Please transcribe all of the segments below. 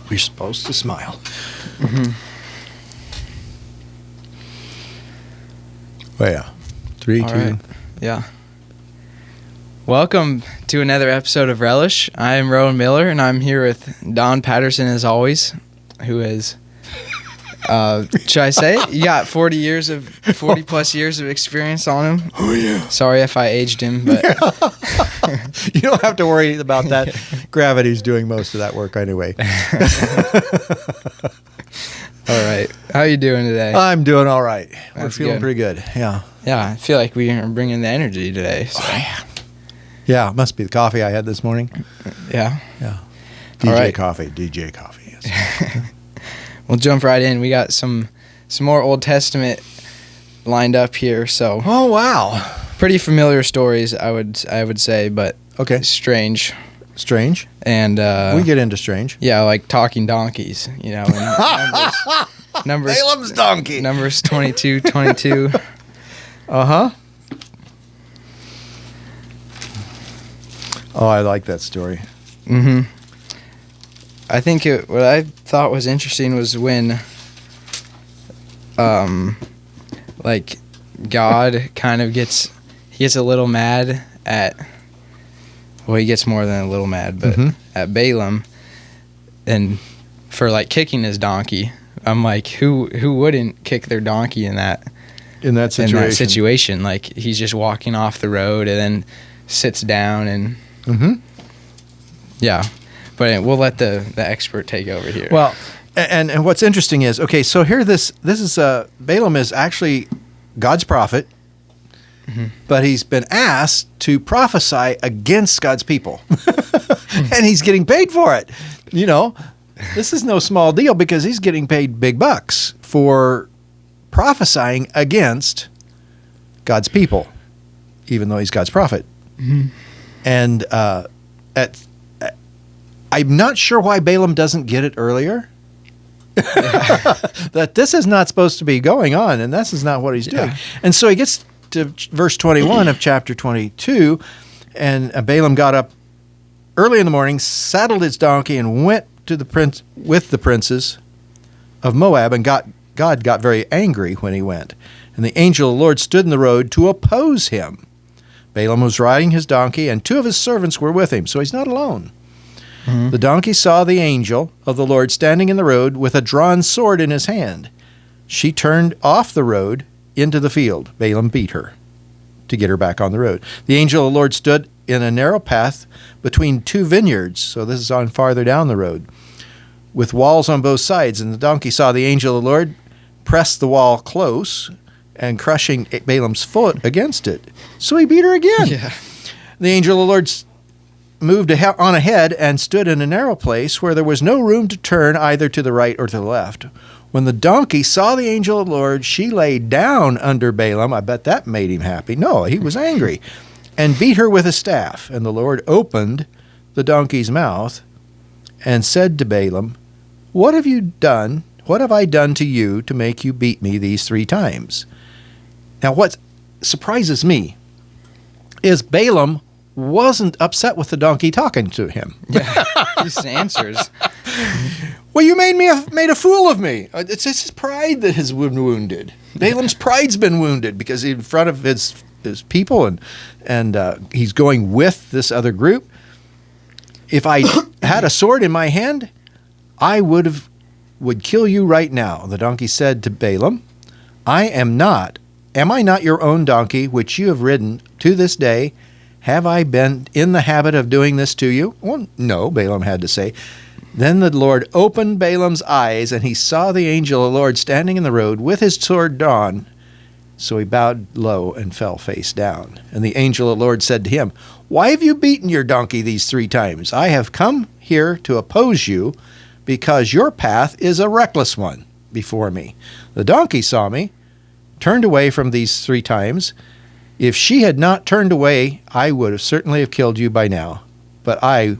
We're supposed to smile. Mm-hmm. Oh, yeah. 3, All 2. right. Yeah. Welcome to another episode of Relish. I am Rowan Miller, and I'm here with Don Patterson, as always, who is, should I say it? You got 40 plus years of experience on him. Oh, yeah. Sorry if I aged him, but You don't have to worry about that. Gravity's doing most of that work anyway. all right. How you doing today? I'm doing all right. We're That's feeling good. pretty good. Yeah. Yeah, I feel like we are bringing the energy today. So. Oh, yeah. Yeah, it must be the coffee I had this morning. Yeah. Yeah. All right. DJ coffee. Yes. We'll jump right in. We got some more Old Testament lined up here, so Oh, wow. pretty familiar stories, I would say, but Okay. strange. Strange. And We get into strange. yeah, like talking donkeys, you know. And numbers Balaam's donkey. Numbers 22. Uh-huh. Oh, I like that story. Mm-hmm. I think what I thought was interesting was when, like, God kind of gets a little mad at, well, he gets more than a little mad, but at Balaam, and for like kicking his donkey. I'm like, who wouldn't kick their donkey in that situation? Like, he's just walking off the road and then sits down and yeah. But we'll let the expert take over here. Well, and what's interesting is, okay, so here this is Balaam is actually God's prophet, but he's been asked to prophesy against God's people. And he's getting paid for it. You know, this is no small deal because he's getting paid big bucks for prophesying against God's people, even though he's God's prophet. And I'm not sure why Balaam doesn't get it earlier. That this is not supposed to be going on, and this is not what he's doing. And so he gets to verse 21 of chapter 22, and Balaam got up early in the morning, saddled his donkey, and went to with the princes of Moab, and God got very angry when he went. And the angel of the Lord stood in the road to oppose him. Balaam was riding his donkey, and 2 of his servants were with him, so he's not alone. The donkey saw the angel of the Lord standing in the road with a drawn sword in his hand. She turned off the road into the field. Balaam beat her to get her back on the road. The angel of the Lord stood in a narrow path between 2 vineyards, so this is on farther down the road, with walls on both sides. And the donkey saw the angel of the Lord press the wall close and crushing Balaam's foot against it. So he beat her again. Yeah. The angel of the Lord moved on ahead and stood in a narrow place where there was no room to turn either to the right or to the left. When the donkey saw the angel of the Lord, she lay down under Balaam. I bet that made him happy. No, he was angry. And beat her with a staff. And the Lord opened the donkey's mouth and said to Balaam, "What have you done? What have I done to you to make you beat me these 3 times?" Now, what surprises me is Balaam wasn't upset with the donkey talking to him. Yeah, just answers. Well, you made a fool of me. It's his pride that has been wounded. Balaam's pride's been wounded because he's in front of his people and he's going with this other group. If I had a sword in my hand, I would kill you right now. The donkey said to Balaam, Am I not your own donkey, which you have ridden to this day? Have I been in the habit of doing this to you? Well, no, Balaam had to say. Then the Lord opened Balaam's eyes, and he saw the angel of the Lord standing in the road with his sword drawn. So he bowed low and fell face down. And the angel of the Lord said to him, "Why have you beaten your donkey these 3 times? I have come here to oppose you, because your path is a reckless one before me. The donkey saw me, turned away from these 3 times. If she had not turned away, I would have certainly have killed you by now, but I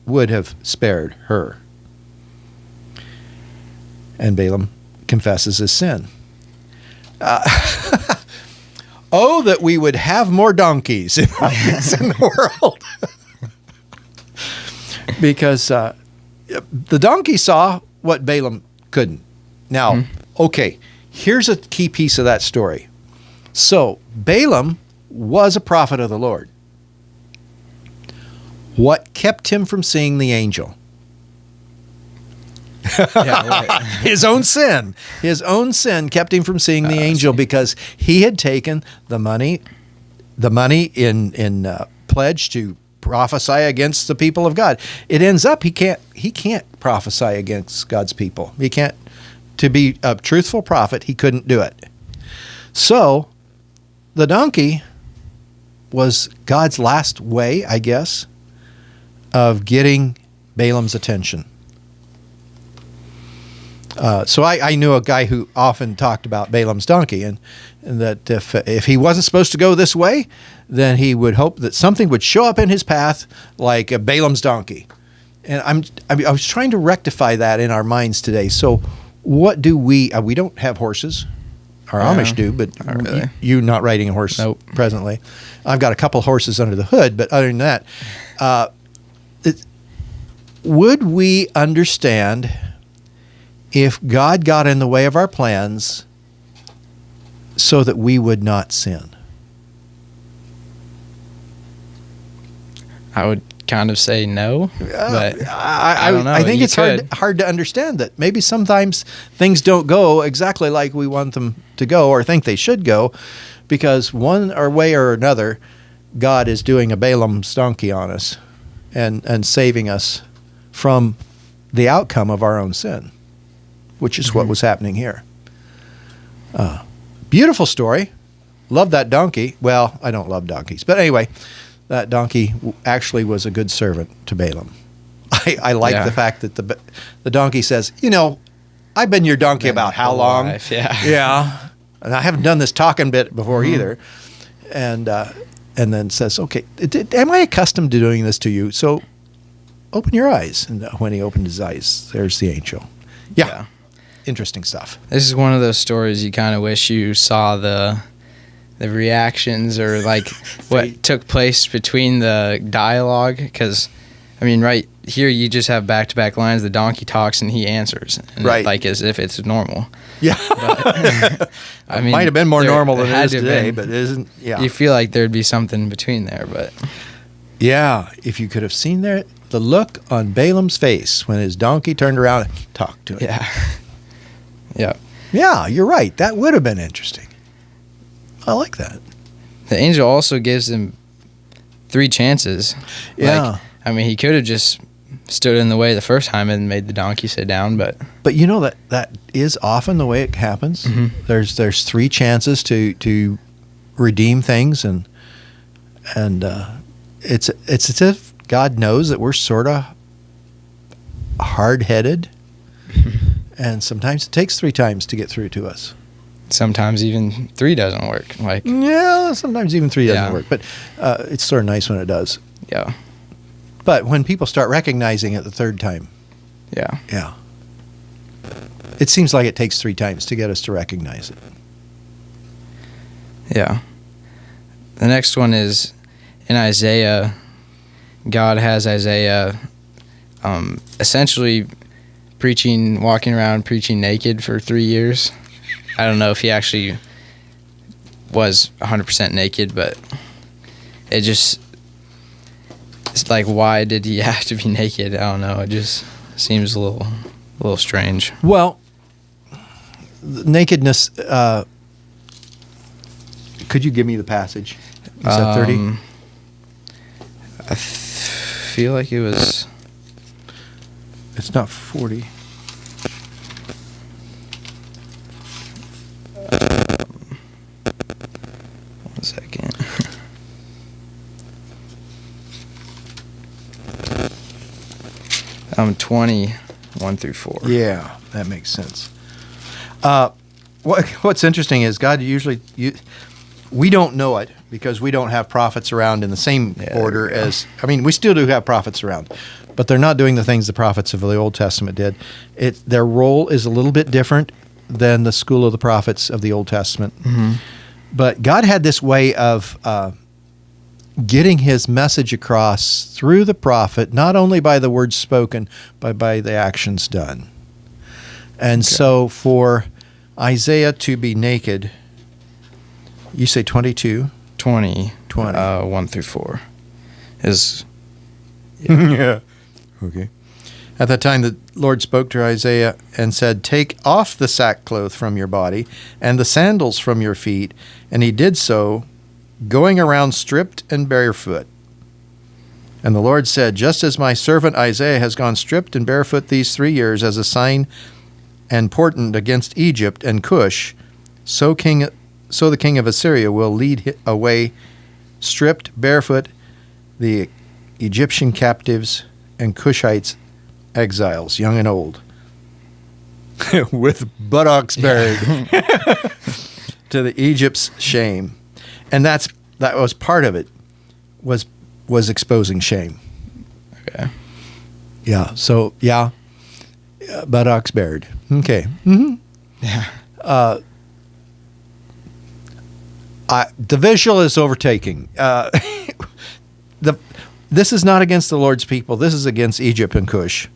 would have spared her." And Balaam confesses his sin. Oh, that we would have more donkeys in the world. Because the donkey saw what Balaam couldn't. Now, okay, here's a key piece of that story. So Balaam was a prophet of the Lord. What kept him from seeing the angel? His own sin. His own sin kept him from seeing the angel because he had taken the money in pledge to prophesy against the people of God. It ends up he can't prophesy against God's people. He can't. To be a truthful prophet, he couldn't do it. So the donkey was God's last way, I guess, of getting Balaam's attention. So I knew a guy who often talked about Balaam's donkey, and that if he wasn't supposed to go this way, then he would hope that something would show up in his path like a Balaam's donkey. And I was trying to rectify that in our minds today. So what do we don't have horses. Our Amish do, but not really. You're not riding a horse presently. I've got a couple horses under the hood, but other than that, would we understand if God got in the way of our plans so that we would not sin? I would kind of say no, but I don't know. I think it's hard to understand that maybe sometimes things don't go exactly like we want them to go or think they should go, because one way or another, God is doing a Balaam's donkey on us and saving us from the outcome of our own sin, which is what was happening here. Beautiful story. Love that donkey. Well, I don't love donkeys, but anyway, that donkey actually was a good servant to Balaam. I like the fact that the donkey says, I've been your donkey about how long? Life, yeah. Yeah. And I haven't done this talking bit before either. And then says, okay, am I accustomed to doing this to you? So open your eyes. And when he opened his eyes, there's the angel. Yeah. Interesting stuff. This is one of those stories you kind of wish you saw the reactions or like what took place between the dialogue, because right here you just have back-to-back lines. The donkey talks and he answers, and like as if it's normal. Yeah. But, it might have been more normal than it is today, but it isn't. Yeah. You feel like there'd be something between there, but yeah, if you could have seen the look on Balaam's face when his donkey turned around and talked to him. Yeah, you're right. That would have been interesting. I like that. The angel also gives him 3 chances. Yeah. He could have just stood in the way the first time and made the donkey sit down, but that is often the way it happens. There's 3 chances to redeem things, and it's as if God knows that we're sort of hard-headed, and sometimes it takes 3 times to get through to us. Sometimes even 3 doesn't work. Sometimes even 3 doesn't work, but it's sort of nice when it does. Yeah. But when people start recognizing it the 3rd time, yeah, it seems like it takes 3 times to get us to recognize it. Yeah. The next one is in Isaiah. God has Isaiah essentially walking around preaching naked for 3 years. I don't know if he actually was 100% naked, but it's like, why did he have to be naked? I don't know. It just seems a little strange. Well, nakedness, could you give me the passage? Is that 30? I feel like it was... It's not 40. One second. 20, 1 through 4. Yeah, that makes sense. What's interesting is God usually... we don't know it because we don't have prophets around in the same order as... we still do have prophets around, but they're not doing the things the prophets of the Old Testament did. Their role is a little bit different than the school of the prophets of the Old Testament. But God had this way of getting his message across through the prophet, not only by the words spoken, but by the actions done. And so for Isaiah to be naked, you say 22? 20. 1 through 4 is... Yeah. Okay. At that time, the Lord spoke to Isaiah and said, "Take off the sackcloth from your body and the sandals from your feet." And he did so, going around stripped and barefoot. And the Lord said, "Just as my servant Isaiah has gone stripped and barefoot these 3 years as a sign and portent against Egypt and Cush, so the king of Assyria will lead away stripped, barefoot, the Egyptian captives and Cushites exiles, young and old, with buttocks bared, to the Egypt's shame." And that was part of it, was exposing shame. Okay. Yeah. So buttocks bared. Okay. Mm-hmm. Yeah. The visual is overtaking. This is not against the Lord's people. This is against Egypt and Cush.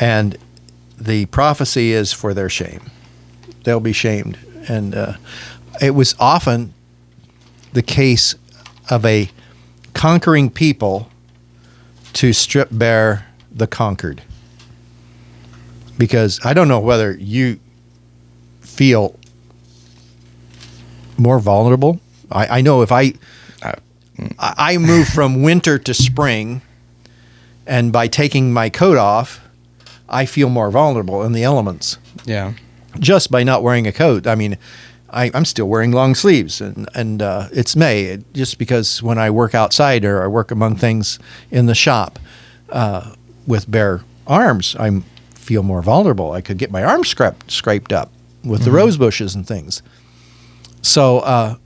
And the prophecy is for their shame. They'll be shamed. And it was often the case of a conquering people to strip bare the conquered. Because I don't know whether you feel more vulnerable. I know if I move from winter to spring, and by taking my coat off, I feel more vulnerable in the elements. Yeah. Just by not wearing a coat. I mean, I'm still wearing long sleeves, and it's May. Just because when I work outside or I work among things in the shop with bare arms, I feel more vulnerable. I could get my arms scraped up with the rose bushes and things. So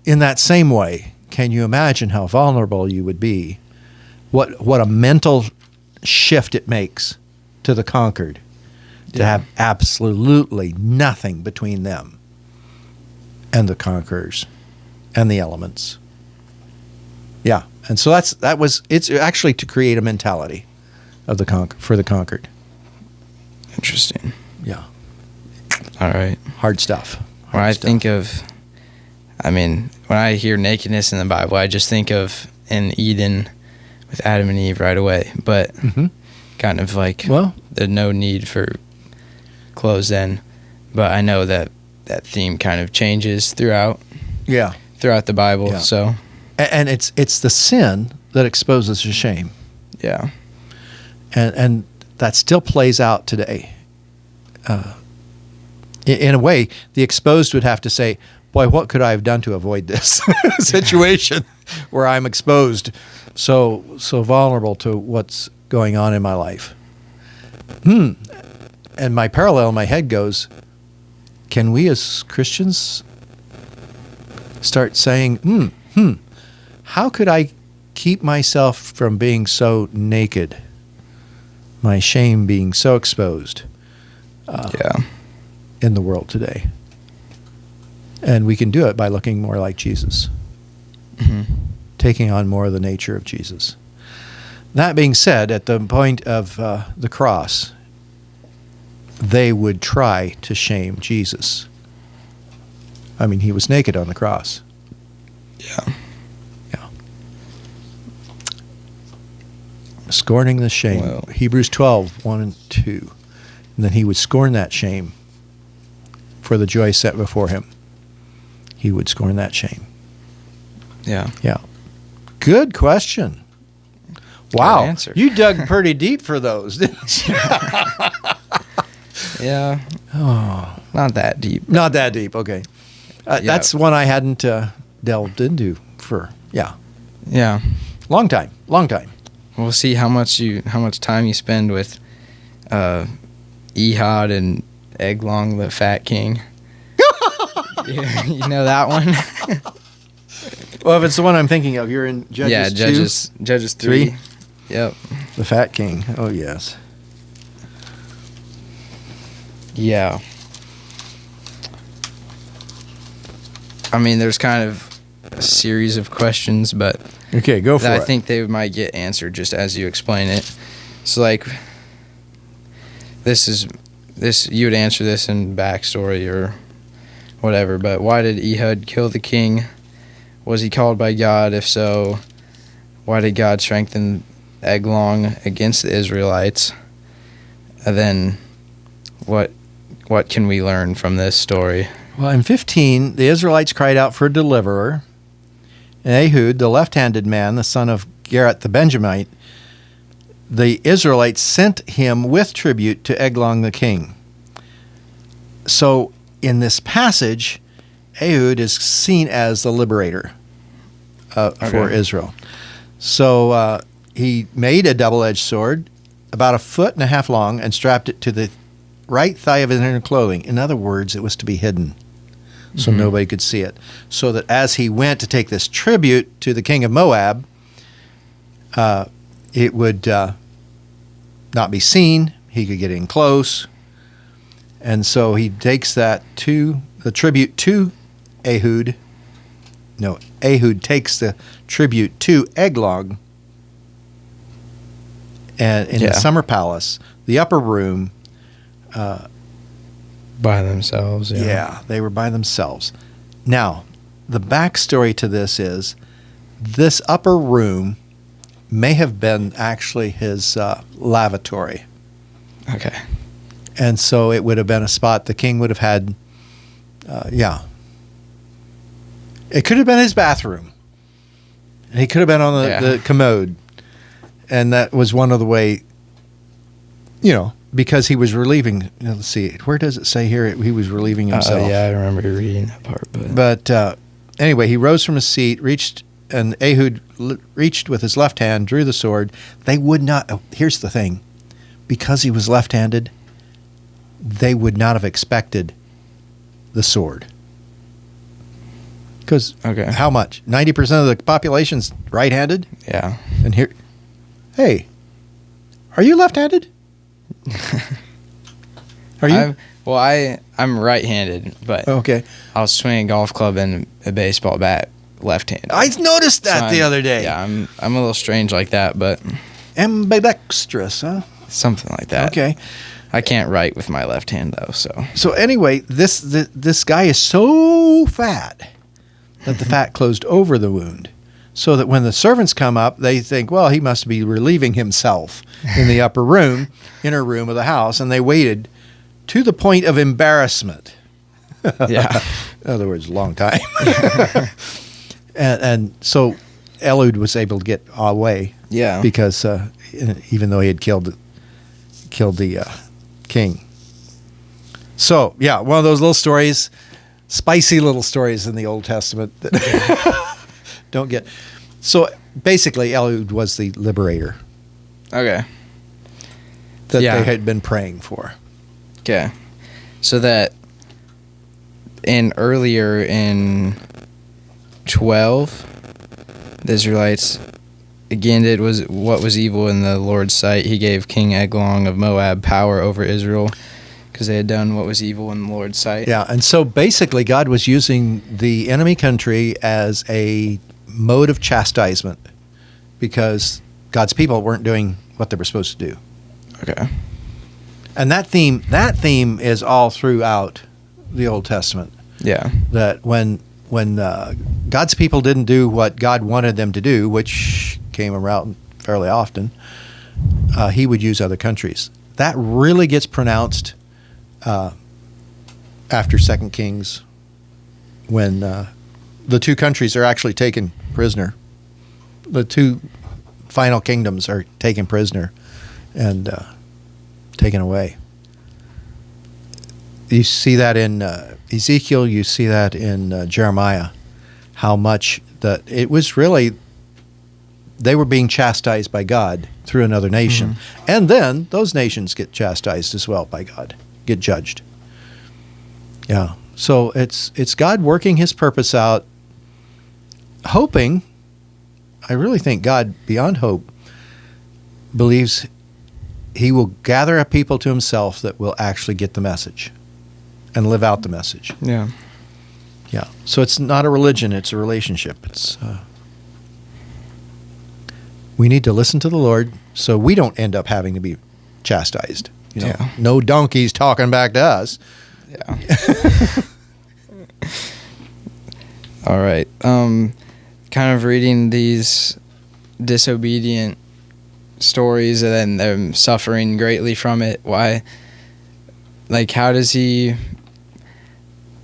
in that same way, can you imagine how vulnerable you would be? What a mental shift it makes to the conquered to have absolutely nothing between them and the conquerors and the elements. Yeah, and so it's actually to create a mentality of for the conquered. Interesting. Yeah. All right. Hard stuff. When I hear nakedness in the Bible, I just think of in Eden with Adam and Eve right away. But kind of like there's no need for clothes then. But I know that theme kind of changes throughout the Bible. Yeah. So, and it's the sin that exposes the shame. Yeah. And that still plays out today. In a way, the exposed would have to say, "Boy, what could I have done to avoid this situation where I'm exposed, so vulnerable to what's going on in my life?" And my parallel in my head goes, can we as Christians start saying, how could I keep myself from being so naked, my shame being so exposed in the world today? And we can do it by looking more like Jesus, taking on more of the nature of Jesus. That being said, at the point of the cross, they would try to shame Jesus. I mean, he was naked on the cross. Yeah. Yeah. Scorning the shame. Well, Hebrews 12, 1 and 2. And then he would scorn that shame for the joy set before him. He would scorn that shame. Yeah. Yeah. Good question. Wow. Good answer. You dug pretty deep for those, didn't you? Yeah. Oh. Not that deep. Not that deep. Okay. That's one I hadn't delved into for, Yeah. long time. We'll see how much time you spend with Ehud and Eglon the Fat King. You know that one? Well, if it's the one I'm thinking of, you're in Judges 2? Judges 3. Yep. The Fat King. Oh, yes. Yeah. I mean, there's kind of a series of questions, but Okay, go for I it. think they might get answered just as you explain it. So, like, this you would answer this in backstory or whatever, but why did Ehud kill the king? Was he called by God? If so, why did God strengthen Eglon against the Israelites? And then what can we learn from this story? Well, in 15, the Israelites cried out for a deliverer. And Ehud, the left-handed man, the son of Garrett the Benjamite, the Israelites sent him with tribute to Eglon the king. So in this passage, Ehud is seen as the liberator for Israel. So he made a double-edged sword about 1.5 feet long and strapped it to the right thigh of his inner clothing. In other words, it was to be hidden so nobody could see it. So that as he went to take this tribute to the king of Moab, it would not be seen. He could get in close. And so he takes that to the tribute to Ehud. No, Ehud takes the tribute to Eglon and in the summer palace, the upper room. By themselves, Yeah, they were by themselves. Now, the backstory to this is this upper room may have been actually his lavatory. Okay. And so it would have been a spot the king would have had, It could have been his bathroom. He could have been on the commode. And that was one of the way, because he was relieving. Let's see, where does it say here he was relieving himself? Yeah, I remember reading that part. But anyway, he rose from his seat, and Ehud reached with his left hand, drew the sword. They would not. Here's the thing. Because he was left-handed, they would not have expected the sword. Because how much? 90% of the population's right-handed? Yeah. And here, hey, are you left-handed? Are you? I'm right-handed, but okay. I was swinging a golf club and a baseball bat left-handed. I noticed that the other day. Yeah, I'm a little strange like that, but ambidextrous, huh? Something like that. Okay. I can't write with my left hand though, so. So anyway, this guy is so fat that the fat closed over the wound, so that when the servants come up, they think, well, he must be relieving himself in the inner room of the house, and they waited to the point of embarrassment. Yeah. In other words, a long time. and so Ehud was able to get away. Yeah. Because even though he had killed the king. So, yeah, one of those little stories, spicy little stories in the Old Testament that don't get. So, basically, Ehud was the liberator. Okay. That they had been praying for. Okay. So that earlier in 12, the Israelites again did what was evil in the Lord's sight. He gave King Eglon of Moab power over Israel because they had done what was evil in the Lord's sight. Yeah, and so basically God was using the enemy country as a mode of chastisement because God's people weren't doing what they were supposed to do. Okay. And that theme is all throughout the Old Testament. Yeah. That when God's people didn't do what God wanted them to do, which came around fairly often, he would use other countries. That really gets pronounced after 2 Kings, when the two countries are actually taken prisoner. The two final kingdoms are taken prisoner and taken away. You see that in Ezekiel, you see that in Jeremiah, how much that it was really, they were being chastised by God through another nation. Mm-hmm. And then those nations get chastised as well by God, get judged. Yeah. So it's God working his purpose out, hoping, I really think God, beyond hope, believes he will gather a people to himself that will actually get the message and live out the message. Yeah. Yeah. So it's not a religion, it's a relationship. It's we need to listen to the Lord so we don't end up having to be chastised. You know, Yeah. no donkeys talking back to us. Yeah. All right. Kind of reading these disobedient stories and then them suffering greatly from it. Why? Like, how does he?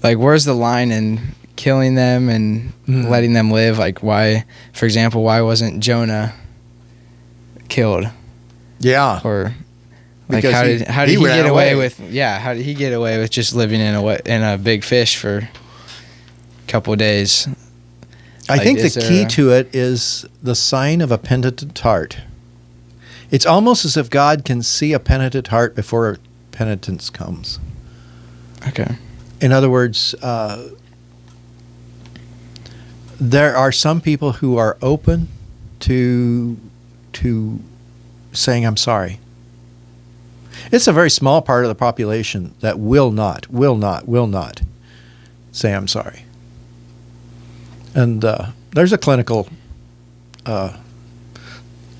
Like, where's the line in killing them and letting them live? Like, why? For example, why wasn't Jonah killed? Yeah. Or like, Because how did he ran get away away. with? Yeah, how did he get away with just living in a big fish for a couple of days? I Like, think the is there key a- to it is the sign of a penitent heart. It's almost as if God can see a penitent heart before penitence comes. Okay. In other words, there are some people who are open to saying, I'm sorry. It's a very small part of the population that will not say, I'm sorry. And there's a clinical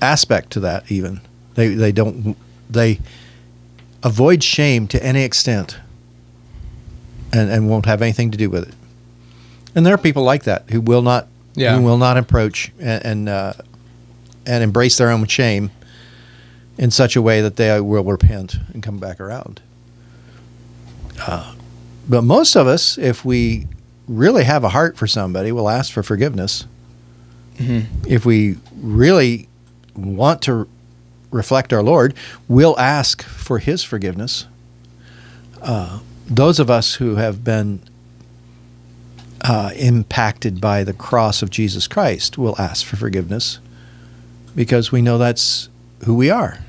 aspect to that even. They avoid shame to any extent and won't have anything to do with it. And there are people like that who will not approach and embrace their own shame in such a way that they will repent and come back around. But most of us, if we really have a heart for somebody, will ask for forgiveness. Mm-hmm. If we really want to reflect our Lord, we'll ask for His forgiveness. Those of us who have been impacted by the cross of Jesus Christ will ask for forgiveness because we know that's who we are.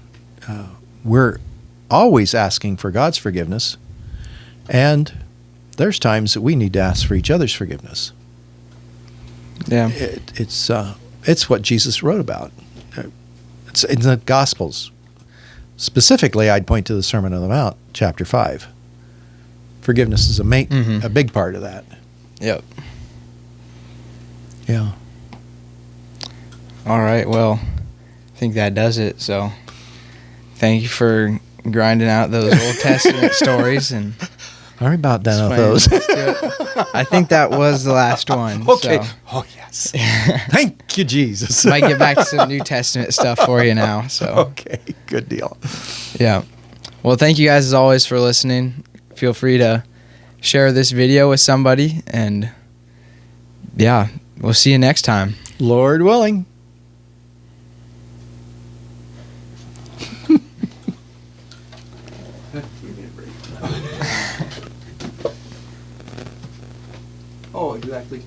We're always asking for God's forgiveness, and there's times that we need to ask for each other's forgiveness. Yeah. It's what Jesus wrote about. It's in the Gospels. Specifically, I'd point to the Sermon on the Mount, chapter 5. Forgiveness is a big part of that. Yep. Yeah. All right. Well, I think that does it. So, thank you for grinding out those Old Testament stories and. Sorry about that. explaining Those. us to it. I think that was the last one. Okay. So. Oh yes. Thank you, Jesus. Might get back to some New Testament stuff for you now. So. Okay. Good deal. Yeah. Well, thank you guys as always for listening. Feel free to share this video with somebody, and yeah, we'll see you next time. Lord willing. Oh, you actually